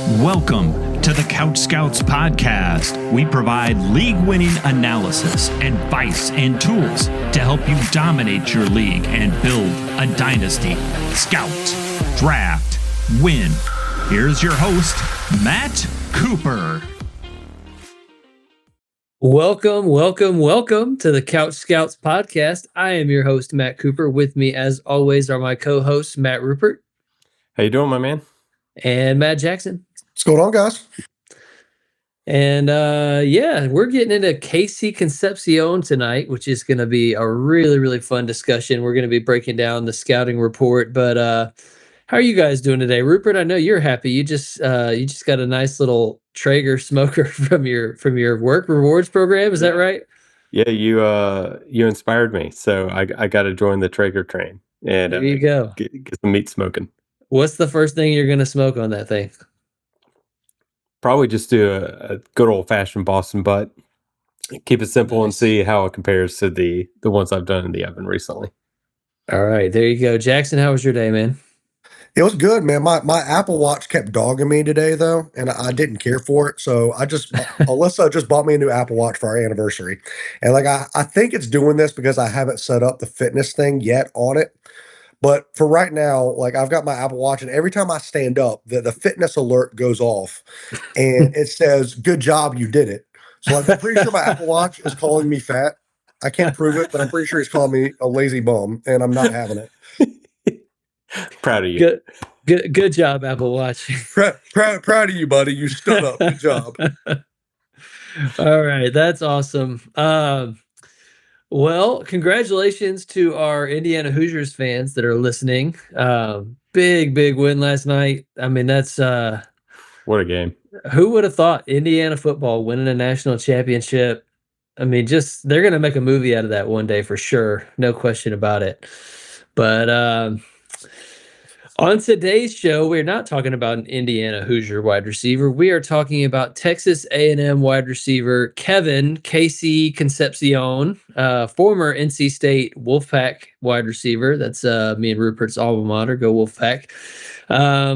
Welcome to the CouchScouts podcast. We provide league-winning analysis, advice, and tools to help you dominate your league and build a dynasty. Scout, draft, win. Here's your host, Matt Cooper. Welcome to the CouchScouts podcast. I am your host, Matt Cooper. With me, as always, are my co-hosts, Matt Rupert. How you doing, my man? And Matt Jackson. What's going on, guys? And we're getting into KC Concepcion tonight, which is going to be a really, really fun discussion. We're going to be breaking down the scouting report. But how are you guys doing today, Rupert? I know you're happy. You just got a nice little Traeger smoker from your work rewards program. Is that right? Yeah, you inspired me, so I got to join the Traeger train and there you go. Get some meat smoking. What's the first thing you're going to smoke on that thing? Probably just do a good old-fashioned Boston butt. Keep it simple and see how it compares to the ones I've done in the oven recently. All right, there you go. Jackson, how was your day, man? It was good, man. My Apple Watch kept dogging me today, though, and I didn't care for it. So Alyssa just bought me a new Apple Watch for our anniversary. And I think it's doing this because I haven't set up the fitness thing yet on it. But for right now, I've got my Apple Watch, and every time I stand up, the fitness alert goes off, and it says, "Good job, you did it." So I'm pretty sure my Apple Watch is calling me fat. I can't prove it, but I'm pretty sure he's calling me a lazy bum, and I'm not having it. Proud of you. Good job, Apple Watch. Proud of you, buddy. You stood up. Good job. All right, that's awesome. Well, congratulations to our Indiana Hoosiers fans that are listening. Big win last night. I mean, that's what a game. Who would have thought Indiana football winning a national championship? I mean, they're going to make a movie out of that one day for sure. No question about it. But on today's show, we're not talking about an Indiana Hoosier wide receiver. We are talking about Texas A&M wide receiver Kevin KC Concepcion, former NC State Wolfpack wide receiver. That's me and Rupert's alma mater. Go Wolfpack.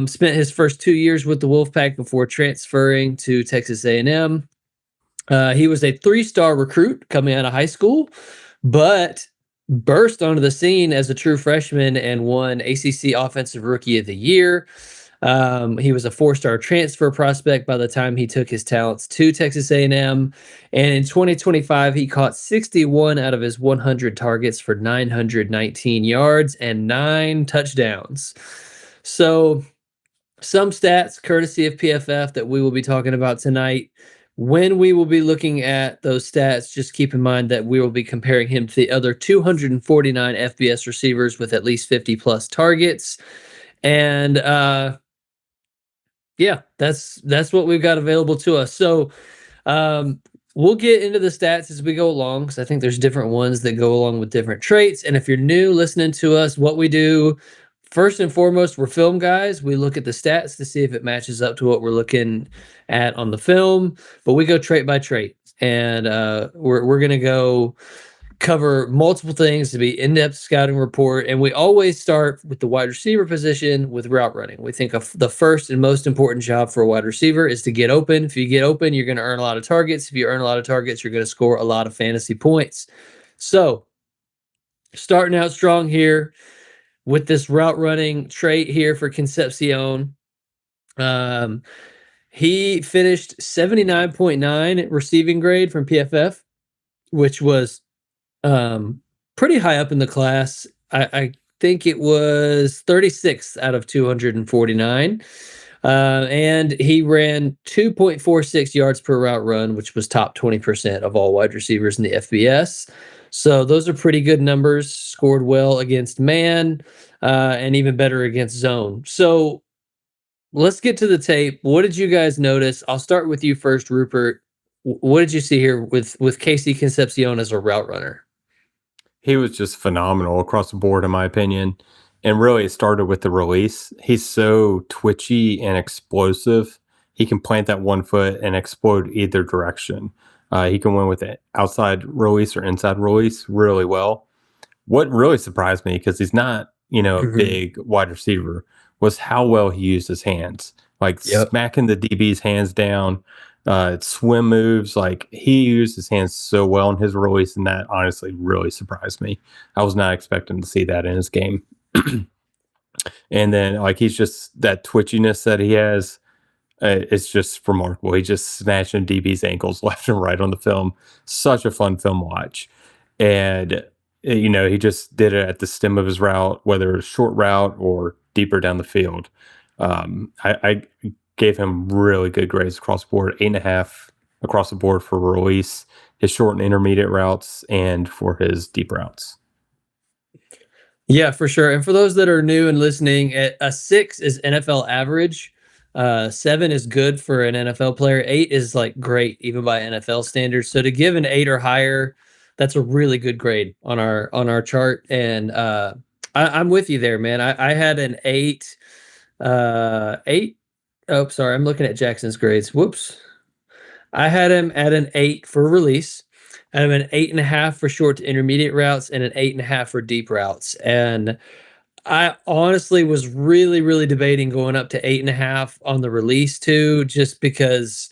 Spent his first 2 years with the Wolfpack before transferring to Texas A&M. He was a 3-star recruit coming out of high school, but burst onto the scene as a true freshman and won ACC Offensive Rookie of the Year. He was a 4-star transfer prospect by the time he took his talents to Texas A&M. And in 2025, he caught 61 out of his 100 targets for 919 yards and 9 touchdowns. So some stats courtesy of PFF that we will be talking about tonight. When we will be looking at those stats, just keep in mind that we will be comparing him to the other 249 FBS receivers with at least 50-plus targets. And that's what we've got available to us. So we'll get into the stats as we go along, because I think there's different ones that go along with different traits. And if you're new listening to us, what we do, first and foremost, we're film guys. We look at the stats to see if it matches up to what we're looking at on the film, but we go trait by trait, and we're going to go cover multiple things to be in-depth scouting report. And we always start with the wide receiver position with route running. We think of the first and most important job for a wide receiver is to get open. If you get open, you're going to earn a lot of targets. If you earn a lot of targets, you're going to score a lot of fantasy points. So starting out strong here with this route running trait here for Concepcion. He finished 79.9 receiving grade from PFF, which was pretty high up in the class. I think it was 36th out of 249. And he ran 2.46 yards per route run, which was top 20% of all wide receivers in the FBS. So those are pretty good numbers. Scored well against man, and even better against zone. So let's get to the tape. What did you guys notice? I'll start with you first, Rupert. What did you see here with KC Concepcion as a route runner? He was just phenomenal across the board, in my opinion. And really, it started with the release. He's so twitchy and explosive. He can plant that one foot and explode either direction. He can win with it outside release or inside release really well. What really surprised me, because he's not, a big wide receiver, was how well he used his hands. like Yep. smacking the DB's hands down, swim moves. Like he used his hands so well in his release, and that honestly really surprised me. I was not expecting to see that in his game. And then like he's just that twitchiness that he has. It's just remarkable. He's just snatching DB's ankles left and right on the film. Such a fun film watch. And, he just did it at the stem of his route, whether it was short route or deeper down the field. I gave him really good grades across the board, 8.5 across the board for release, his short and intermediate routes, and for his deep routes. Yeah, for sure. And for those that are new and listening, a 6 is NFL average. 7 is good for an NFL player. 8 is like great, even by NFL standards. So to give an 8 or higher, that's a really good grade on our chart. And I'm with you there, man. I had an 8. 8. Oh, sorry, I'm looking at Jackson's grades. Whoops. I had him at an 8 for release. I have an 8.5 for short to intermediate routes and an 8.5 for deep routes. And I honestly was really, really debating going up to 8.5 on the release too, just because,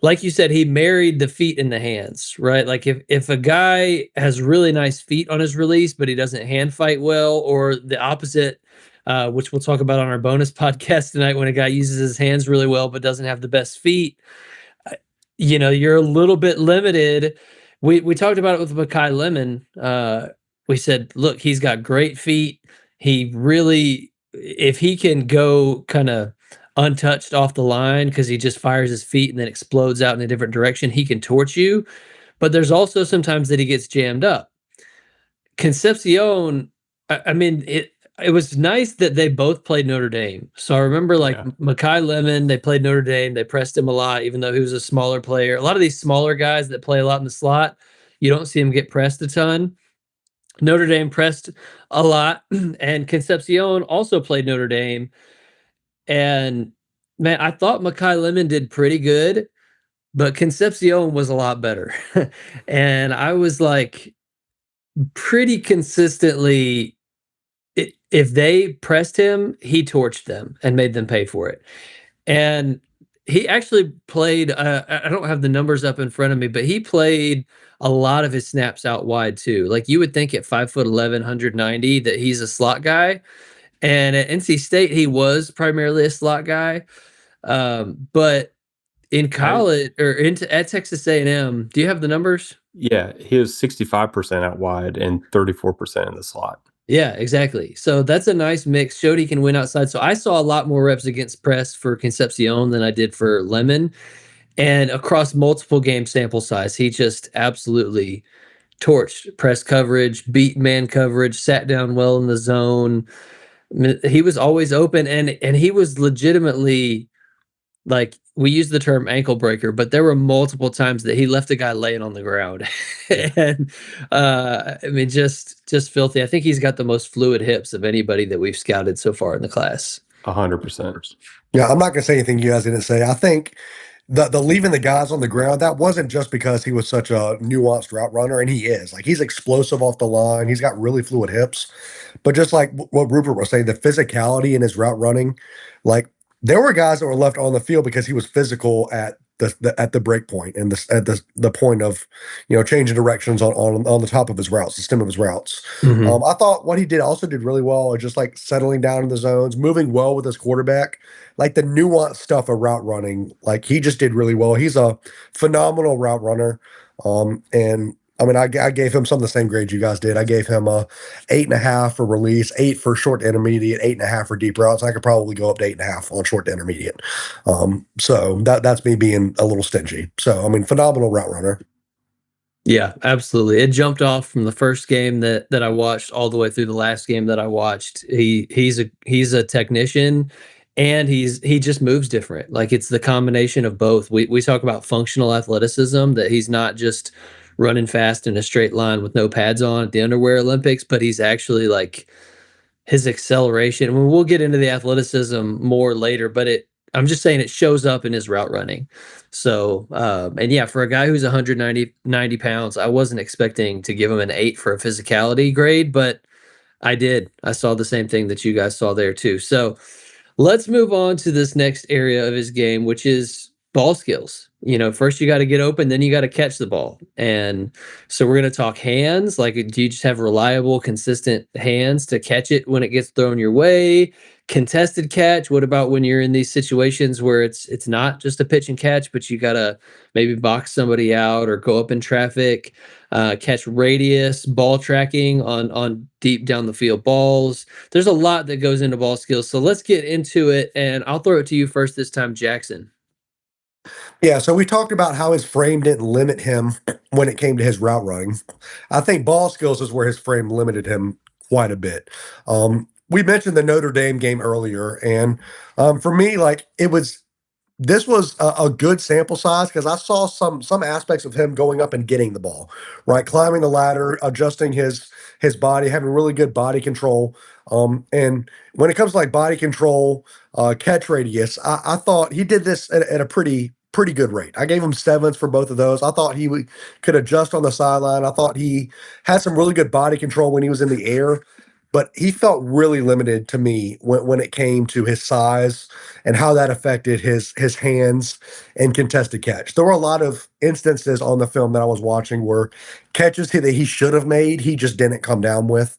like you said, he married the feet and the hands, right? Like if a guy has really nice feet on his release, but he doesn't hand fight well, or the opposite, which we'll talk about on our bonus podcast tonight, when a guy uses his hands really well but doesn't have the best feet, you're a little bit limited. We talked about it with Makai Lemon. We said, look, he's got great feet. He really, if he can go kind of untouched off the line because he just fires his feet and then explodes out in a different direction, he can torch you. But there's also sometimes that he gets jammed up. Concepcion, I mean, it was nice that they both played Notre Dame. So I remember Makai Lemon, they played Notre Dame. They pressed him a lot, even though he was a smaller player. A lot of these smaller guys that play a lot in the slot, you don't see him get pressed a ton. Notre Dame pressed a lot, and Concepcion also played Notre Dame. And man, I thought Makai Lemon did pretty good, but Concepcion was a lot better. And I was like, pretty consistently, if they pressed him, he torched them and made them pay for it. And he actually played, I don't have the numbers up in front of me, but he played a lot of his snaps out wide too. Like you would think at 5'11", 190 that he's a slot guy. And at NC State, he was primarily a slot guy. But in college at Texas A&M, do you have the numbers? Yeah, he was 65% out wide and 34% in the slot. Yeah, exactly. So that's a nice mix. Showed he can win outside. So I saw a lot more reps against press for Concepcion than I did for Lemon. And across multiple game sample size, he just absolutely torched press coverage, beat man coverage, sat down well in the zone. I mean, he was always open, and he was legitimately, like, we use the term ankle breaker, but there were multiple times that he left a guy laying on the ground. And I mean, just filthy. I think he's got the most fluid hips of anybody that we've scouted so far in the class. 100%. Yeah, I'm not gonna say anything you guys didn't say. I think the leaving the guys on the ground, that wasn't just because he was such a nuanced route runner, and he is. Like, he's explosive off the line. He's got really fluid hips. But just like what Rupert was saying, the physicality in his route running, like, there were guys that were left on the field because he was physical at the break point and at the point of changing directions on the top of his routes, the stem of his routes. Mhm. I thought what he did really well, just like settling down in the zones, moving well with his quarterback, like the nuanced stuff of route running. Like, he just did really well. He's a phenomenal route runner. And I mean, I gave him some of the same grades you guys did. I gave him a 8.5 for release, 8 for short to intermediate, 8.5 for deep routes. I could probably go up to 8.5 on short to intermediate. So that's me being a little stingy. So, I mean, phenomenal route runner. Yeah, absolutely. It jumped off from the first game that I watched all the way through the last game that I watched. He's a technician, and he just moves different. Like, it's the combination of both. We talk about functional athleticism, that he's not just running fast in a straight line with no pads on at the underwear Olympics, but he's actually, like, his acceleration. I mean, we'll get into the athleticism more later, but I'm just saying it shows up in his route running. So, and yeah, for a guy who's 190 pounds, I wasn't expecting to give him an 8 for a physicality grade, but I did. I saw the same thing that you guys saw there too. So Let's move on to this next area of his game, which is ball skills. First you got to get open, then you got to catch the ball. And so we're going to talk hands. Like, do you just have reliable, consistent hands to catch it when it gets thrown your way? Contested catch. What about when you're in these situations where it's not just a pitch and catch, but you got to maybe box somebody out or go up in traffic? Catch radius, ball tracking on deep down the field balls. There's a lot that goes into ball skills. So let's get into it, and I'll throw it to you first this time, Jackson. Yeah, so we talked about how his frame didn't limit him when it came to his route running. I think ball skills is where his frame limited him quite a bit. We mentioned the Notre Dame game earlier, and for me, like this was a good sample size because I saw some aspects of him going up and getting the ball, right, climbing the ladder, adjusting his body, having really good body control. And when it comes to like body control, catch radius, I thought he did this at a pretty good rate. I gave him sevens for both of those. I thought could adjust on the sideline. I thought he had some really good body control when he was in the air, but he felt really limited to me when it came to his size and how that affected his hands and contested catch. There were a lot of instances on the film that I was watching where catches that he should have made, he just didn't come down with.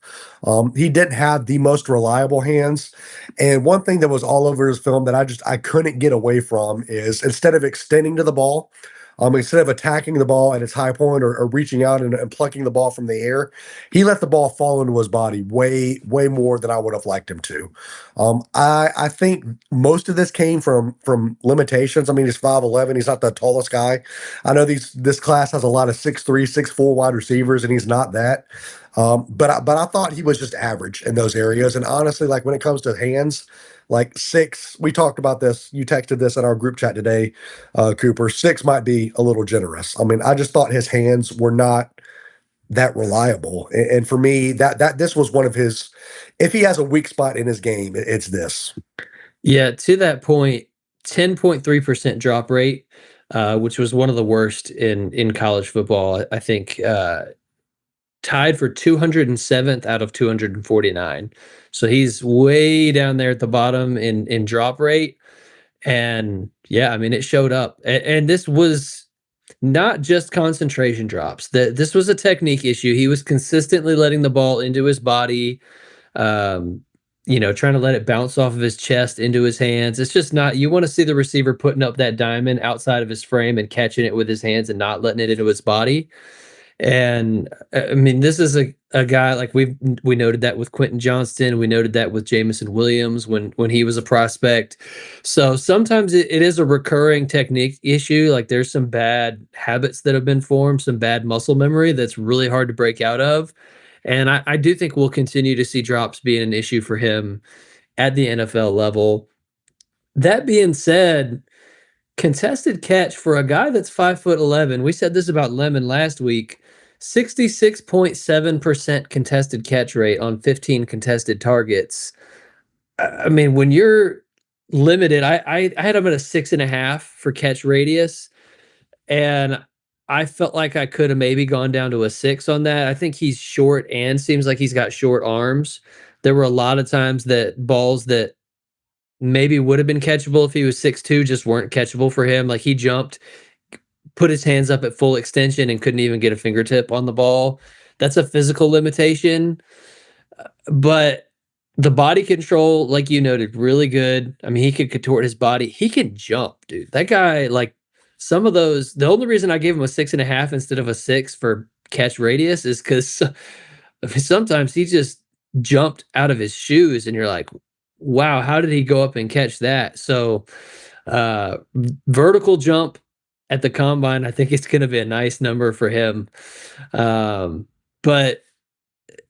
He didn't have the most reliable hands. And one thing that was all over his film that I couldn't get away from is instead of extending to the ball, instead of attacking the ball at its high point or reaching out and plucking the ball from the air, he let the ball fall into his body way more than I would have liked him to. I think most of this came from limitations. I mean, he's 5'11". He's not the tallest guy. I know this class has a lot of 6'3", 6'4" wide receivers, and he's not that. But I thought he was just average in those areas. And honestly, like when it comes to hands, like six, we talked about this. You texted this in our group chat today, Cooper. Six might be a little generous. I mean, I just thought his hands were not that reliable. And for me, that this was one of his. If he has a weak spot in his game, it's this. Yeah, to that point, 10.3% drop rate, which was one of the worst in college football. I think tied for 207th out of 249. So he's way down there at the bottom in drop rate. And yeah, I mean, it showed up. And this was not just concentration drops. This was a technique issue. He was consistently letting the ball into his body, trying to let it bounce off of his chest into his hands. It's just not, you want to see the receiver putting up that diamond outside of his frame and catching it with his hands and not letting it into his body. And I mean, this is a guy like we noted that with Quentin Johnston. We noted that with Jameson Williams when he was a prospect. So sometimes it is a recurring technique issue. Like there's some bad habits that have been formed, some bad muscle memory that's really hard to break out of. And I do think we'll continue to see drops being an issue for him at the NFL level. That being said, contested catch for a guy that's 5'11". We said this about Lemon last week. 66.7% contested catch rate on 15 contested targets. I mean, when you're limited, I had him at a 6.5 for catch radius, and I felt like I could have maybe gone down to a 6 on that. I think he's short and seems like he's got short arms. There were a lot of times that balls that maybe would have been catchable if he was 6'2" just weren't catchable for him. Like he jumped, put his hands up at full extension and couldn't even get a fingertip on the ball. That's a physical limitation. But the body control, like you noted, really good. I mean, he could contort his body. He can jump, dude. That guy, like some of those, the only reason I gave him a 6.5 instead of a 6 for catch radius is because sometimes he just jumped out of his shoes and you're like, wow, how did he go up and catch that? So vertical jump at the combine, I think it's going to be a nice number for him. But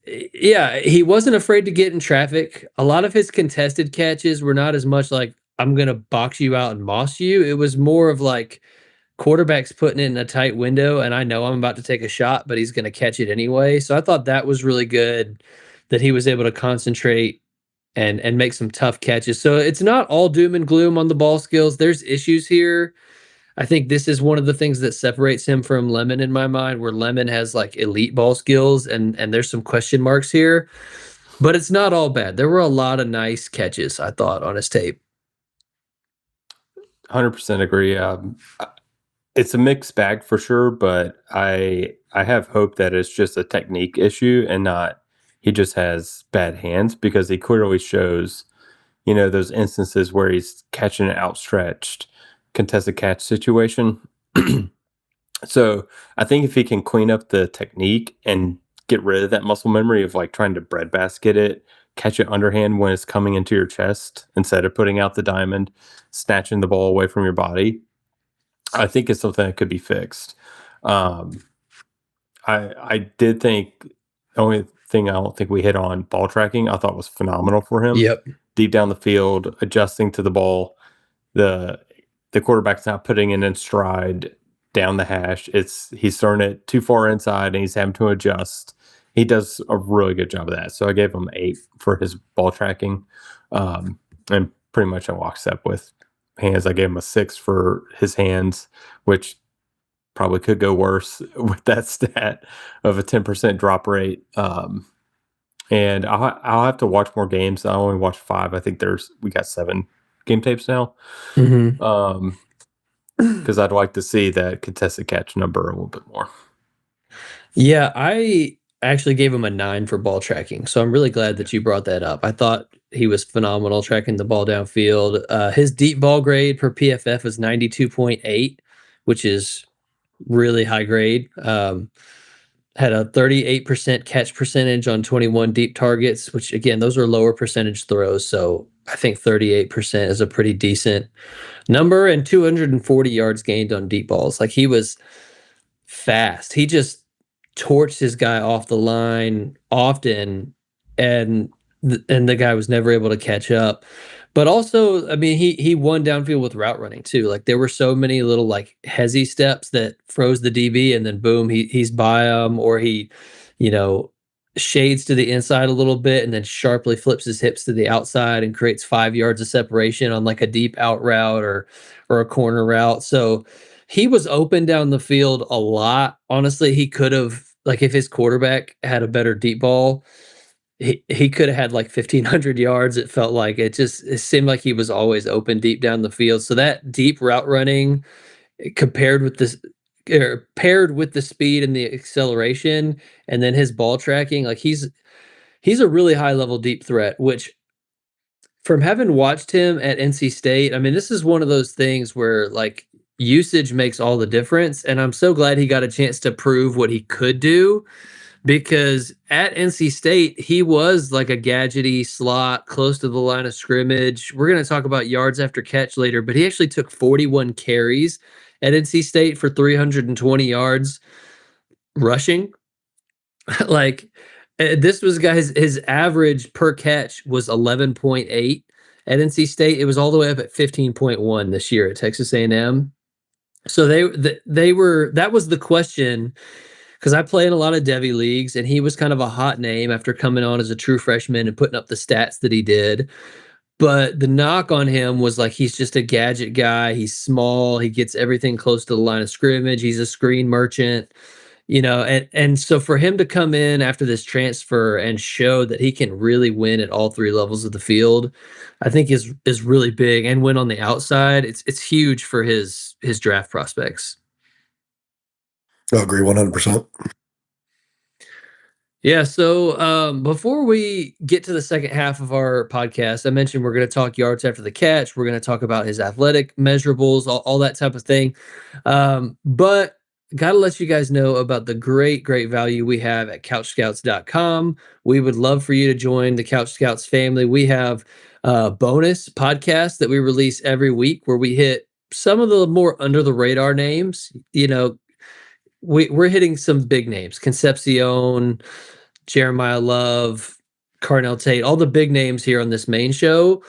yeah, he wasn't afraid to get in traffic. A lot of his contested catches were not as much like, I'm going to box you out and moss you. It was more of like quarterback's putting it in a tight window and I know I'm about to take a shot, but he's going to catch it anyway. So I thought that was really good that he was able to concentrate and make some tough catches. So it's not all doom and gloom on the ball skills. There's issues here. I think this is one of the things that separates him from Lemon in my mind, where Lemon has like elite ball skills and there's some question marks here. but it's not all bad. There were a lot of nice catches, I thought, on his tape. 100% agree. It's a mixed bag for sure, but I have hope that it's just a technique issue and not he just has bad hands, because he clearly shows, those instances where he's catching an outstretched contested catch situation. So I think if he can clean up the technique and get rid of that muscle memory of like trying to breadbasket it, catch it underhand when it's coming into your chest instead of putting out the diamond, snatching the ball away from your body, I think it's something that could be fixed. I did think the only thing I don't think we hit on, ball tracking, I thought was phenomenal for him. Yep. Deep down the field, adjusting to the ball. The quarterback's not putting it in stride down the hash. He's throwing it too far inside and he's having to adjust. He does a really good job of that. So I gave him 8 for his ball tracking. And pretty much in lockstep with hands. I gave him a 6 for his hands, which probably could go worse with that stat of a 10% drop rate. And I'll have to watch more games. I only watched 5. I think we got 7 game tapes now. Because I'd like to see that contested catch number a little bit more. Yeah, I actually gave him a 9 for ball tracking, so I'm really glad that you brought that up. I thought he was phenomenal tracking the ball downfield. His deep ball grade per PFF was 92.8, which is really high grade. Had a 38% catch percentage on 21 deep targets, which again, those are lower percentage throws. So I think 38% is a pretty decent number, and 240 yards gained on deep balls. Like, he was fast. He just torched his guy off the line often, and the guy was never able to catch up. But also, I mean, he won downfield with route running too. Like, there were so many little like hezzy steps that froze the DB, and then boom, he's by him, or he, shades to the inside a little bit and then sharply flips his hips to the outside and creates 5 yards of separation on like a deep out route or a corner route. So he was open down the field a lot. Honestly, he could have, like, if his quarterback had a better deep ball, he could have had like 1,500 yards. It felt like it seemed like he was always open deep down the field. So that deep route running compared with this, or paired with the speed and the acceleration, and then his ball tracking, like, he's a really high level deep threat, which, from having watched him at NC State, I mean, this is one of those things where like usage makes all the difference. And I'm so glad he got a chance to prove what he could do, because at NC State, he was like a gadgety slot close to the line of scrimmage. We're going to talk about yards after catch later, but he actually took 41 carries at NC State for 320 yards rushing. Like, this was, guys, his average per catch was 11.8 at NC State. It was all the way up at 15.1 this year at Texas A&M. So they were, that was the question, because I play in a lot of Devy leagues, and he was kind of a hot name after coming on as a true freshman and putting up the stats that he did. But the knock on him was like, he's just a gadget guy. He's small. He gets everything close to the line of scrimmage. He's a screen merchant, and so for him to come in after this transfer and show that he can really win at all 3 levels of the field, I think is really big. And win on the outside, it's huge for his draft prospects. I agree 100%. Yeah, so before we get to the second half of our podcast, I mentioned we're going to talk yards after the catch. We're going to talk about his athletic measurables, all that type of thing. But got to let you guys know about the great value we have at CouchScouts.com. We would love for you to join the Couch Scouts family. We have bonus podcasts that we release every week where we hit some of the more under the radar names. We're hitting some big names: Concepcion, Jeremiah Love, Carnell Tate, all the big names here on this main show.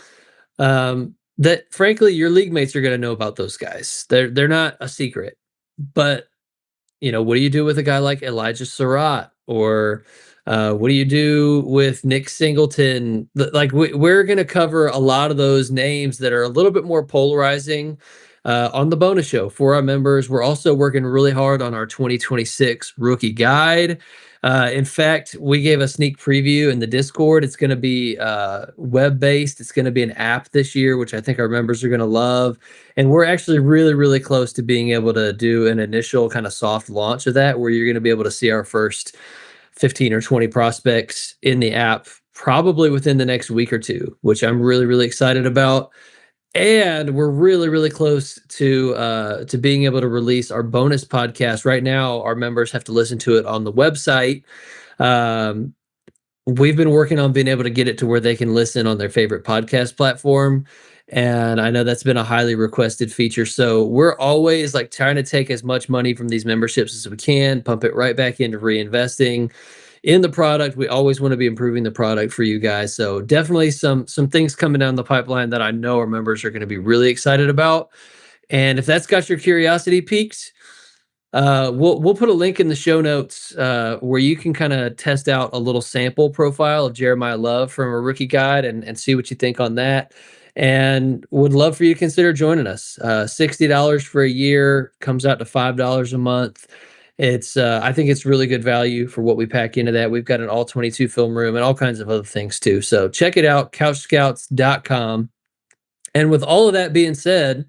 That frankly, your league mates are going to know about those guys. They're not a secret. But what do you do with a guy like Elijah Surratt, or what do you do with Nick Singleton? Like, we're going to cover a lot of those names that are a little bit more polarizing on the bonus show for our members. We're also working really hard on our 2026 rookie guide. In fact, we gave a sneak preview in the Discord. It's going to be web-based. It's going to be an app this year, which I think our members are going to love. And we're actually really, really close to being able to do an initial kind of soft launch of that, where you're going to be able to see our first 15 or 20 prospects in the app probably within the next week or two, which I'm really, really excited about. And we're really, really close to being able to release our bonus podcast. Right now, our members have to listen to it on the website. We've been working on being able to get it to where they can listen on their favorite podcast platform. And I know that's been a highly requested feature. So we're always like trying to take as much money from these memberships as we can, pump it right back into reinvesting in the product. We always want to be improving the product for you guys. So definitely some things coming down the pipeline that I know our members are going to be really excited about. And if that's got your curiosity piqued, we'll put a link in the show notes where you can kind of test out a little sample profile of Jeremiah Love from a rookie guide and see what you think on that. And would love for you to consider joining us. $60 for a year comes out to $5 a month. It's I think it's really good value for what we pack into that. We've got an all 22 film room and all kinds of other things too. So check it out, couchscouts.com. And with all of that being said,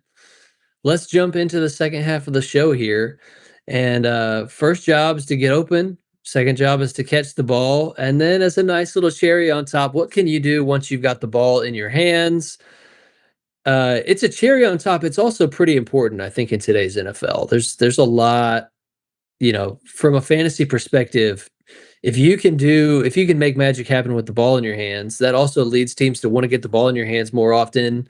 let's jump into the second half of the show here. And first job is to get open. Second job is to catch the ball. And then as a nice little cherry on top, what can you do once you've got the ball in your hands? It's a cherry on top. It's also pretty important, I think, in today's NFL. There's a lot, from a fantasy perspective, if you can make magic happen with the ball in your hands, that also leads teams to want to get the ball in your hands more often.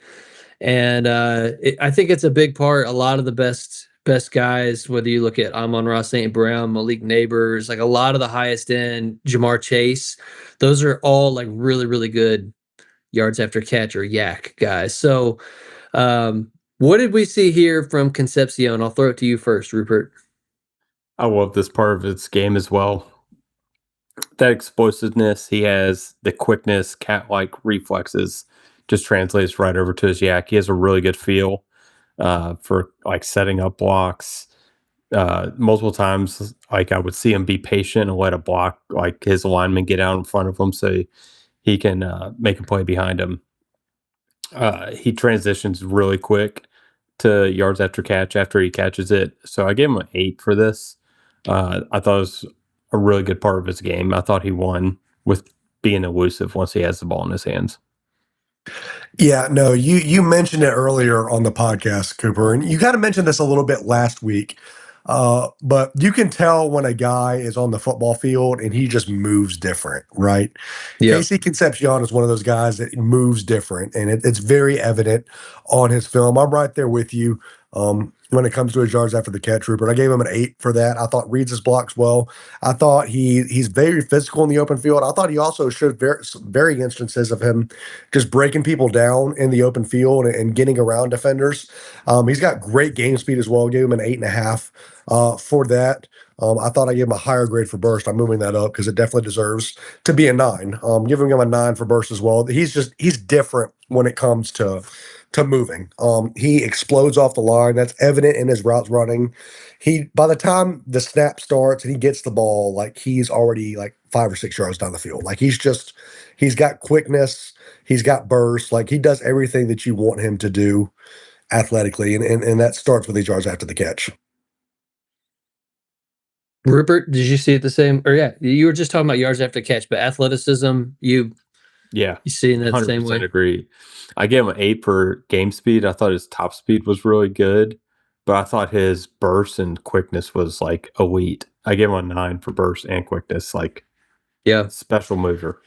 And I think it's a big part. A lot of the best guys, whether you look at Amon-Ra St. Brown, Malik Neighbors, like a lot of the highest end, Jamar Chase, those are all like really, really good yards after catch or yak guys. So what did we see here from Concepcion? I'll throw it to you first, Rupert. I love this part of its game as well. That explosiveness, he has the quickness, cat-like reflexes, just translates right over to his yak. He has a really good feel for like setting up blocks. Multiple times, like I would see him be patient and let a block, like his lineman, get out in front of him so he can make a play behind him. He transitions really quick to yards after catch after he catches it. So I gave him an 8 for this. I thought it was a really good part of his game. I thought he won with being elusive once he has the ball in his hands. Yeah, no, you mentioned it earlier on the podcast, Cooper, and you kind of mentioned this a little bit last week. But you can tell when a guy is on the football field and he just moves different, right? Yeah. KC Concepcion is one of those guys that moves different, and it's very evident on his film. I'm right there with you when it comes to his yards after the catch, Rupert. I gave him an 8 for that. I thought reads his blocks well. I thought he's very physical in the open field. I thought he also showed very instances of him just breaking people down in the open field and getting around defenders. He's got great game speed as well. I gave him an 8.5 for that. I thought I gave him a higher grade for burst. I'm moving that up because it definitely deserves to be a 9. Giving him a 9 for burst as well. He's different when it comes to moving. He explodes off the line. That's evident in his routes running. By the time the snap starts and he gets the ball, like he's already like 5 or 6 yards down the field. Like he's got quickness. He's got burst. Like he does everything that you want him to do athletically. And that starts with these yards after the catch. Rupert, did you see it the same? Or yeah, you were just talking about yards after catch, but athleticism, you see it the same way? 100% agree. I gave him an 8 for game speed. I thought his top speed was really good, but I thought his burst and quickness was like elite. I gave him a 9 for burst and quickness, like special mover.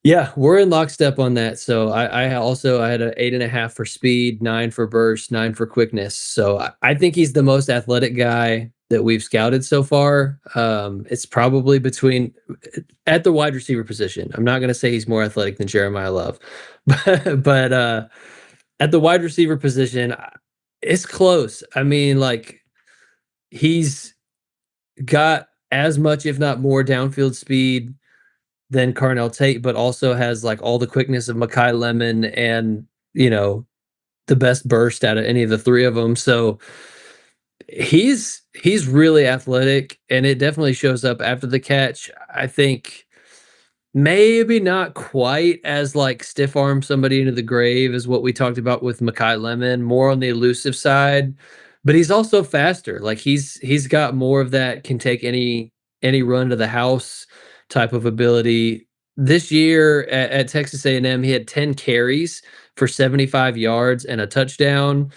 Yeah, we're in lockstep on that. So I had an 8.5 for speed, 9 for burst, 9 for quickness. So I think he's the most athletic guy that we've scouted so far. It's probably at the wide receiver position. I'm not going to say he's more athletic than Jeremiah Love, but at the wide receiver position, it's close. I mean, like he's got as much, if not more, downfield speed than Carnell Tate, but also has like all the quickness of Mekhi Lemon and, the best burst out of any of the three of them. So He's really athletic, and it definitely shows up after the catch. I think maybe not quite as like stiff arm somebody into the grave as what we talked about with Makai Lemon, more on the elusive side, but he's also faster. Like he's got more of that can take any run to the house type of ability. This year at Texas A&M, he had 10 carries for 75 yards and a touchdown.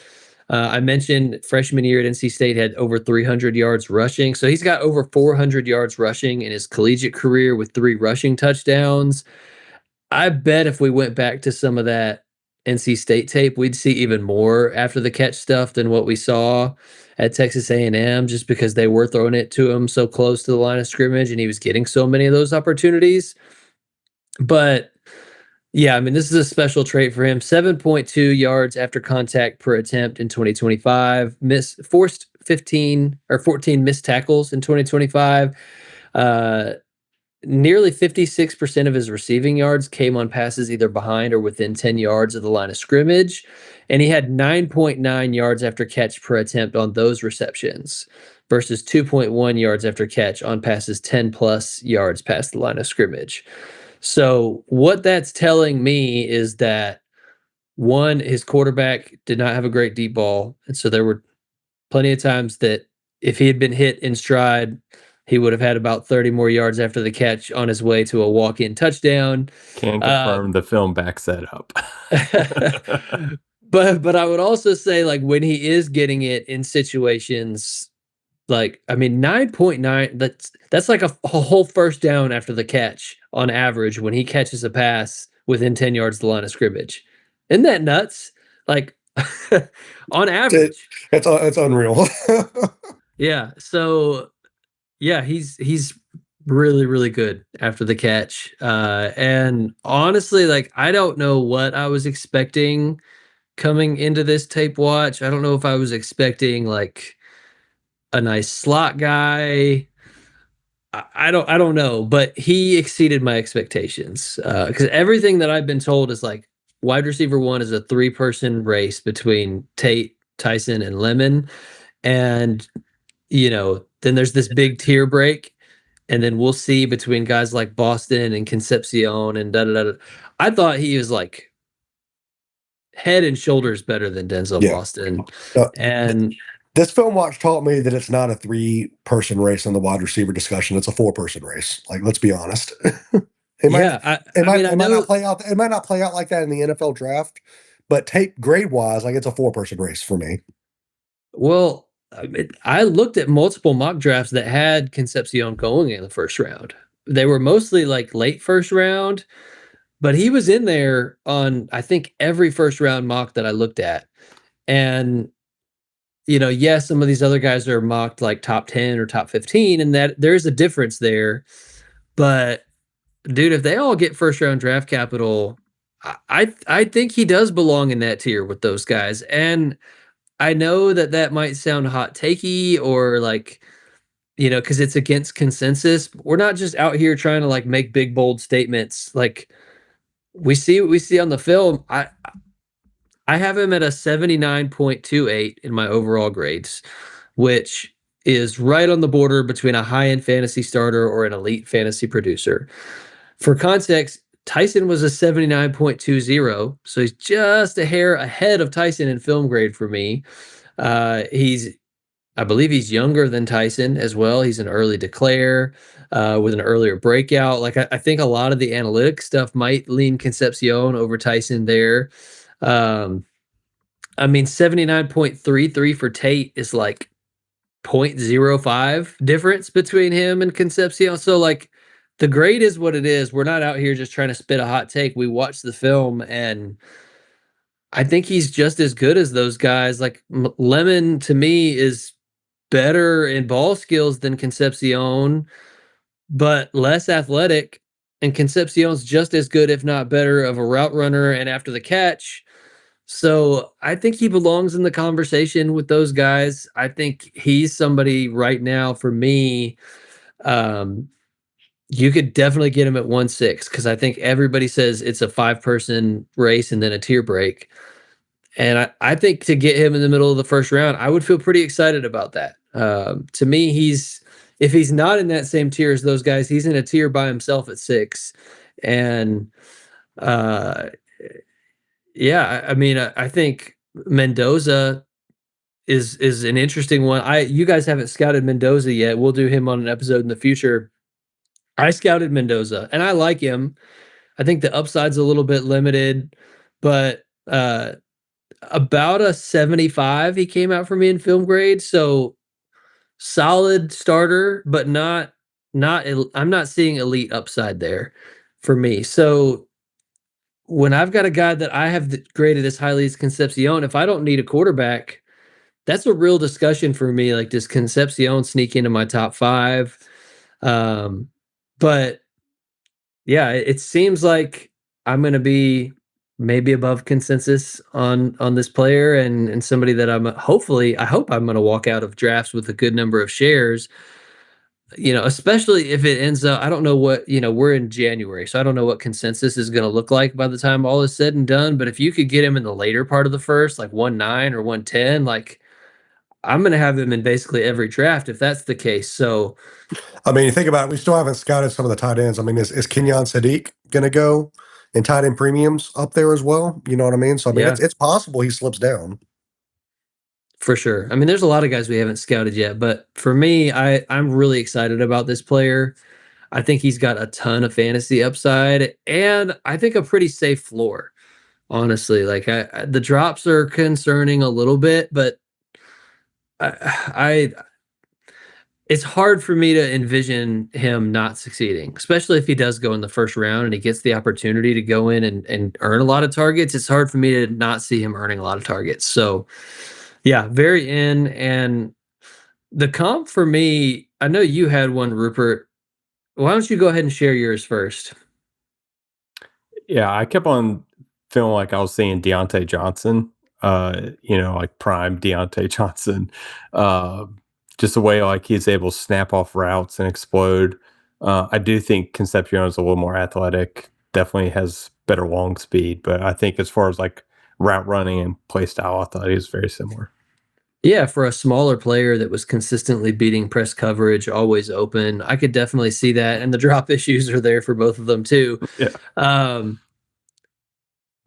I mentioned freshman year at NC State had over 300 yards rushing. So he's got over 400 yards rushing in his collegiate career with 3 rushing touchdowns. I bet if we went back to some of that NC State tape, we'd see even more after the catch stuff than what we saw at Texas A&M, just because they were throwing it to him so close to the line of scrimmage and he was getting so many of those opportunities. But yeah, I mean, this is a special trait for him. 7.2 yards after contact per attempt in 2025. Forced 15 or 14 missed tackles in 2025. Nearly 56% of his receiving yards came on passes either behind or within 10 yards of the line of scrimmage. And he had 9.9 yards after catch per attempt on those receptions versus 2.1 yards after catch on passes 10 plus yards past the line of scrimmage. So what that's telling me is that, one, his quarterback did not have a great deep ball. And so there were plenty of times that if he had been hit in stride, he would have had about 30 more yards after the catch on his way to a walk-in touchdown. Can confirm the film backs that up. But I would also say, like, when he is getting it in situations, like, I mean, 9.9, that's like a whole first down after the catch on average when he catches a pass within 10 yards of the line of scrimmage. Isn't that nuts? Like, on average. It's unreal. Yeah. So, yeah, he's really, really good after the catch. And honestly, like, I don't know what I was expecting coming into this tape watch. I don't know if I was expecting, like, a nice slot guy. I don't know, but he exceeded my expectations because everything that I've been told is like wide receiver 1 is a 3-person race between Tate, Tyson, and Lemon, and then there's this big tier break, and then we'll see between guys like Boston and Concepcion and da da da. I thought he was like head and shoulders better than Denzel Boston, and this film watch taught me that it's not a 3-person race in the wide receiver discussion. It's a 4-person race. Like, let's be honest. It might not play out. It might not play out like that in the NFL draft, but tape grade wise, like, it's a 4-person race for me. Well, I looked at multiple mock drafts that had Concepcion going in the first round. They were mostly like late first round, but he was in there on, I think, every first round mock that I looked at. And yes, some of these other guys are mocked like top 10 or top 15, and that there's a difference there. But dude, if they all get first round draft capital, I think he does belong in that tier with those guys. And I know that might sound hot takey or like, because it's against consensus. We're not just out here trying to like make big bold statements. Like, we see what we see on the film. I have him at a 79.28 in my overall grades, which is right on the border between a high-end fantasy starter or an elite fantasy producer. For context, Tyson was a 79.20, so he's just a hair ahead of Tyson in film grade for me. I believe he's younger than Tyson as well. He's an early declare with an earlier breakout. Like, I think a lot of the analytics stuff might lean Concepcion over Tyson there. I mean, 79.33 for Tate is like 0.05 difference between him and Concepcion. So, like, the grade is what it is. We're not out here just trying to spit a hot take. We watched the film, and I think he's just as good as those guys. Like, Lemon, to me, is better in ball skills than Concepcion, but less athletic. And Concepcion's just as good, if not better, of a route runner and after the catch. So I think he belongs in the conversation with those guys. I think he's somebody right now for me. You could definitely get him at 1.6 because I think everybody says it's a 5-person race and then a tier break. And I think to get him in the middle of the first round, I would feel pretty excited about that. To me, if he's not in that same tier as those guys, he's in a tier by himself at 6. And uh, yeah, I mean, I think Mendoza is an interesting one. You guys haven't scouted Mendoza yet. We'll do him on an episode in the future. I scouted Mendoza, and I like him. I think the upside's a little bit limited, but about a 75 he came out for me in film grade. So solid starter, but I'm not seeing elite upside there for me. So when I've got a guy that I have graded as highly as Concepcion, if I don't need a quarterback, that's a real discussion for me. Like, does Concepcion sneak into my top 5? But yeah, it seems like I'm going to be maybe above consensus on this player, and somebody that I hope I'm going to walk out of drafts with a good number of shares. Especially if it ends up, I don't know what, we're in January, so I don't know what consensus is going to look like by the time all is said and done. But if you could get him in the later part of the first, like 1-9 or 1-10, like, I'm going to have him in basically every draft if that's the case. So, I mean, you think about it, we still haven't scouted some of the tight ends. I mean, is Kenyon Sadiq going to go in tight end premiums up there as well? You know what I mean? So, I mean, yeah, it's possible he slips down. for sure. I mean, there's a lot of guys we haven't scouted yet, but for me, I'm really excited about this player. I think he's got a ton of fantasy upside, and I think a pretty safe floor. Honestly, like the drops are concerning a little bit, but I it's hard for me to envision him not succeeding, especially if he does go in the first round and he gets the opportunity to go in and earn a lot of targets. It's hard for me to not see him earning a lot of targets. So, yeah, very in. And the comp for me, I know you had one, Rupert. Why don't you go ahead and share yours first? Yeah, I kept on feeling like I was seeing Deontay Johnson, like prime Deontay Johnson. Uh, just the way like he's able to snap off routes and explode. I do think Concepcion is a little more athletic, definitely has better long speed, but I think as far as like route running and play style, I thought he was very similar. Yeah, for a smaller player that was consistently beating press coverage, always open, I could definitely see that. And the drop issues are there for both of them too. Yeah.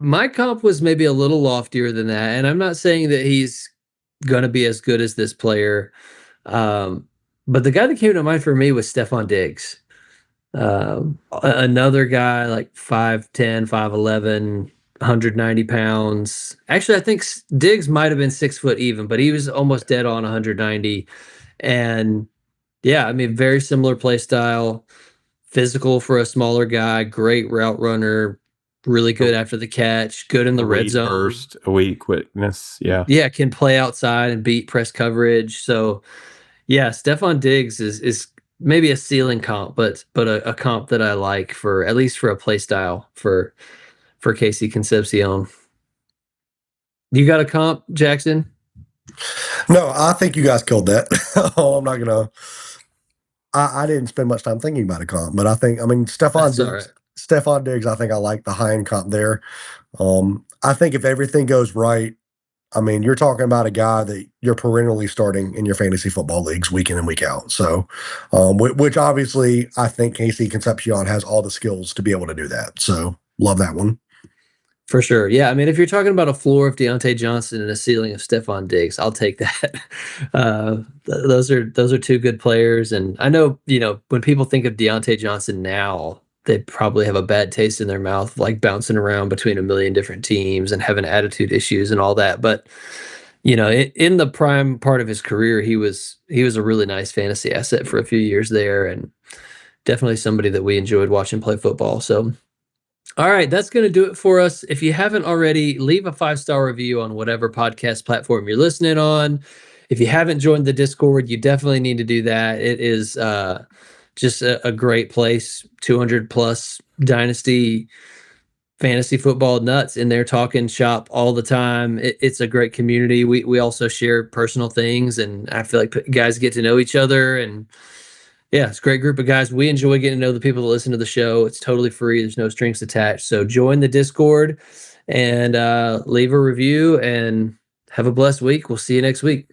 My comp was maybe a little loftier than that, and I'm not saying that he's going to be as good as this player. But the guy that came to mind for me was Stephon Diggs. Another guy like 5'10", 5'11", 190 pounds. Actually, I think Diggs might have been 6 foot even, but he was almost dead on 190. And yeah, I mean, very similar play style, physical for a smaller guy, great route runner, really good after the catch, good in the red Elite zone. burst, elite quickness. Yeah. Yeah, can play outside and beat press coverage. So yeah, Stephon Diggs is maybe a ceiling comp, but a comp that I like, for at least for a play style for KC Concepcion. You got a comp, Jackson? No, I think you guys killed that. I'm not gonna. I didn't spend much time thinking about a comp, but I mean, Stephon That's all Diggs. right. Stephon Diggs, I think I like the high end comp there. I think if everything goes right, I mean, you're talking about a guy that you're perennially starting in your fantasy football leagues week in and week out. So, which obviously I think KC Concepcion has all the skills to be able to do that. So, love that one. For sure. Yeah. I mean, if you're talking about a floor of Deontay Johnson and a ceiling of Stephon Diggs, I'll take that. Those are two good players. And I know, when people think of Deontay Johnson now, they probably have a bad taste in their mouth, like bouncing around between a million different teams and having attitude issues and all that. But, in the prime part of his career, he was a really nice fantasy asset for a few years there, and definitely somebody that we enjoyed watching play football. So, all right, that's going to do it for us. If you haven't already, leave a 5-star review on whatever podcast platform you're listening on. If you haven't joined the Discord, you definitely need to do that. It is just a great place. 200 plus Dynasty Fantasy Football nuts in there talking shop all the time. It's a great community. We also share personal things, and I feel like guys get to know each other, and Yeah, it's a great group of guys. We enjoy getting to know the people that listen to the show. It's totally free. There's no strings attached. So join the Discord and leave a review and have a blessed week. We'll see you next week.